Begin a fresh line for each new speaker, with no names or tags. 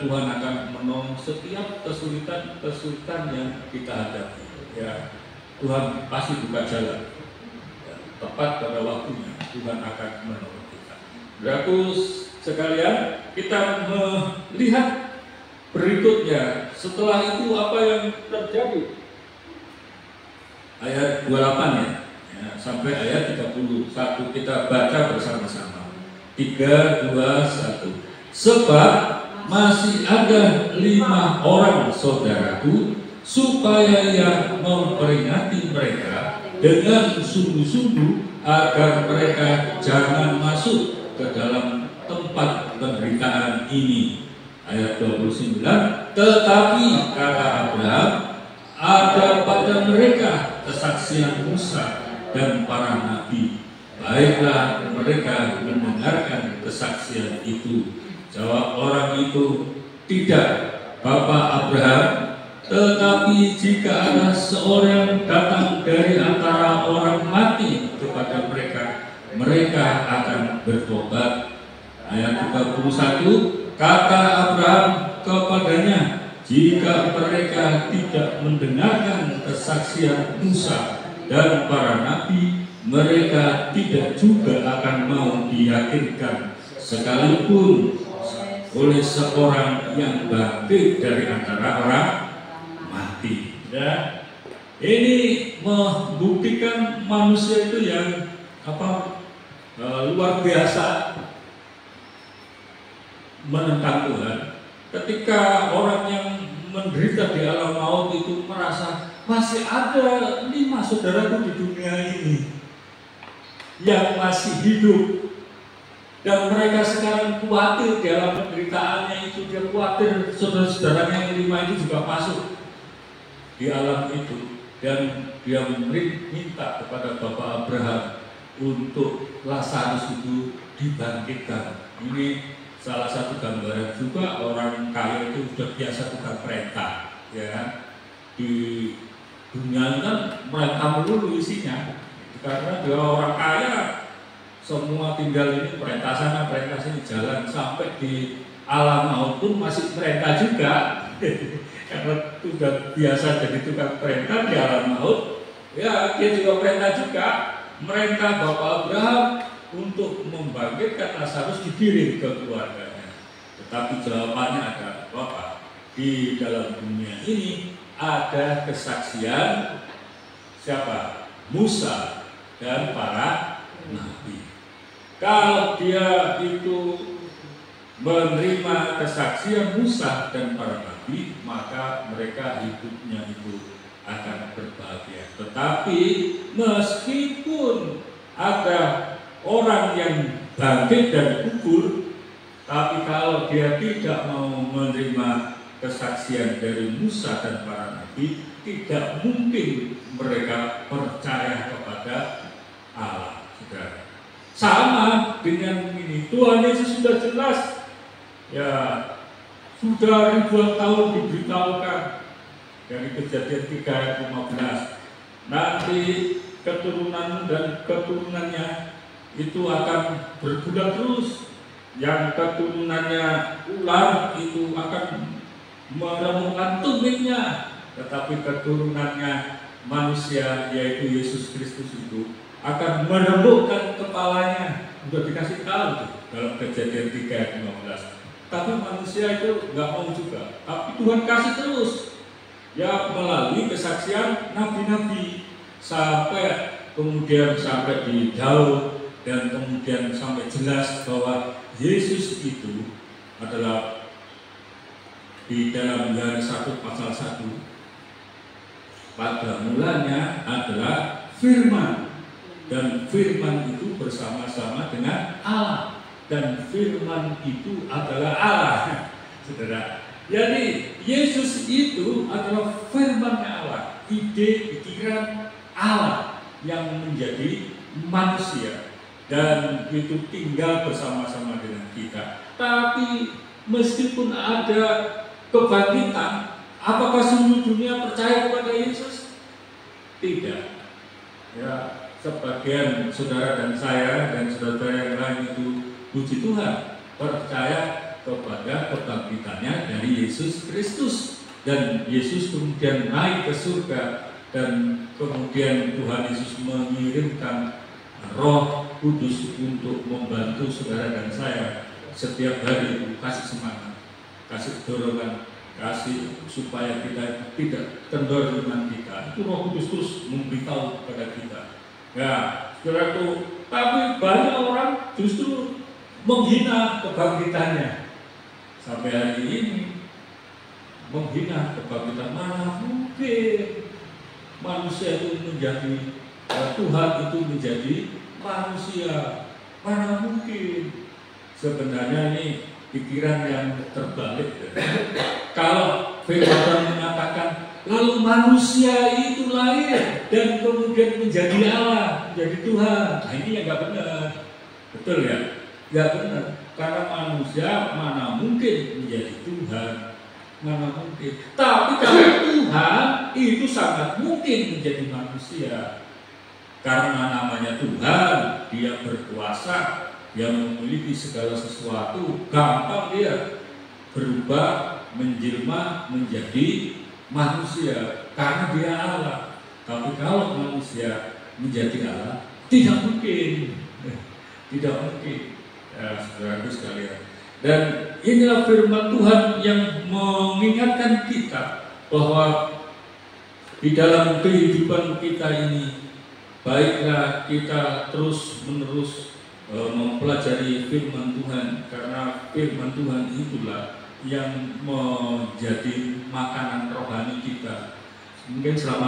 Tuhan akan menolong setiap kesulitan yang kita hadapi. Ya, Tuhan pasti buka jalan. Ya, tepat pada waktunya Tuhan akan menolong kita. Beratus sekalian, kita melihat berikutnya. Setelah itu apa yang terjadi? Ayat 28 ya, sampai ayat 31 kita baca bersama-sama. 3, 2, 1. Sebab masih ada 5 orang saudaraku, supaya ia memperingati mereka dengan sungguh-sungguh agar mereka jangan masuk ke dalam tempat penderitaan ini. Ayat 29. Tetapi kata Abraham, ada pada mereka kesaksian Musa dan para nabi. Baiklah mereka mendengarkan kesaksian itu. Jawab orang itu, tidak, Bapak Abraham, tetapi jika ada seorang datang dari antara orang mati kepada mereka, mereka akan bertobat. Ayat 31, kata Abraham kepadanya, jika mereka tidak mendengarkan kesaksian Musa dan para nabi, mereka tidak juga akan mau diyakinkan, sekalipun oleh seorang yang bangkit dari antara orang mati. Ya, ini membuktikan manusia itu yang luar biasa menentang Tuhan. Ketika orang yang menderita di alam maut itu merasa masih ada 5 saudaraku di dunia ini yang masih hidup, dan mereka sekarang khawatir di alam penderitaannya itu, dia khawatir saudara-saudaranya yang 5 itu juga masuk di alam itu, dan dia minta kepada Bapak Abraham untuk Lazarus itu dibangkitkan. Ini salah satu gambaran juga orang kaya itu sudah biasa tukang perintah, ya. Di dunia kan mereka melulu isinya, karena dia orang kaya, semua tinggal ini perintah sana, perintah sini, jalan sampai di alam maut pun masih perintah juga. Karena sudah biasa jadi tukang perintah di alam maut, ya dia juga perintah juga, merintah Bapak Abraham untuk membangkitkan Lazarus dikirim ke keluarganya. Tetapi jawabannya ada, Bapak, di dalam dunia ini ada kesaksian siapa? Musa dan para nabi. Kalau dia itu menerima kesaksian Musa dan para nabi, maka mereka hidupnya itu akan berbahagia. Tetapi meskipun ada orang yang bangkit dari kubur, tapi kalau dia tidak mau menerima kesaksian dari Musa dan para nabi, tidak mungkin mereka percaya kepada Allah. Saudara, sama dengan ini, Tuhan Yesus sudah jelas, ya sudah ribuan tahun diberitahukan dari Kejadian 3 ayat 15, nanti keturunan dan keturunannya itu akan berbulan terus, yang keturunannya ular itu akan meremukkan tumitnya, tetapi keturunannya manusia yaitu Yesus Kristus itu akan meremukkan kepalanya. Sudah dikasih tahu tuh dalam Kejadian 3 ayat 15. Tapi manusia itu nggak mau juga. Tapi Tuhan kasih terus, ya melalui kesaksian nabi-nabi, sampai kemudian sampai di Daud, dan kemudian sampai jelas bahwa Yesus itu adalah di dalam Yohanes 1 pasal 1, pada mulanya adalah firman, dan firman itu bersama-sama dengan Allah, dan firman itu adalah Allah. Saudara, jadi Yesus itu adalah firman Allah, ide pikiran Allah yang menjadi manusia, dan itu tinggal bersama-sama dengan kita. Tapi meskipun ada kebangkitan, apakah seluruh dunia percaya kepada Yesus? Tidak. Ya, sebagian saudara dan saya dan saudara yang lain itu, puji Tuhan, percaya kepada kebangkitannya dari Yesus Kristus. Dan Yesus kemudian naik ke surga, dan kemudian Tuhan Yesus mengirimkan Roh Kudus untuk membantu saudara dan saya setiap hari, kasih semangat, kasih dorongan, kasih supaya kita tidak kendor iman kita. Itu Roh Kudus terus memberitahu kepada kita. Ya, saudara itu, tapi banyak orang justru menghina kebangkitannya sampai hari ini. Menghina kebangkitan. Mana mungkin manusia itu menjadi Tuhan itu menjadi manusia? Mana mungkin? Sebenarnya ini pikiran yang terbalik. Kalau firman mengatakan lalu manusia itu lahir dan kemudian menjadi Allah, menjadi Tuhan. Nah, ini yang nggak benar. Betul ya? Nggak benar. Karena manusia mana mungkin menjadi Tuhan? Mana mungkin. Tapi kalau Tuhan itu sangat mungkin menjadi manusia. Karena namanya Tuhan, Dia berkuasa, Dia memiliki segala sesuatu. Gampang Dia berubah, menjelma menjadi manusia. Karena Dia Allah. Tapi kalau manusia menjadi Allah, tidak mungkin. Tidak mungkin. Ya, saudaraku sekalian. Dan inilah firman Tuhan yang mengingatkan kita bahwa di dalam kehidupan kita ini, baiklah kita terus-menerus mempelajari firman Tuhan, karena firman Tuhan itulah yang menjadi makanan rohani kita. Mungkin selama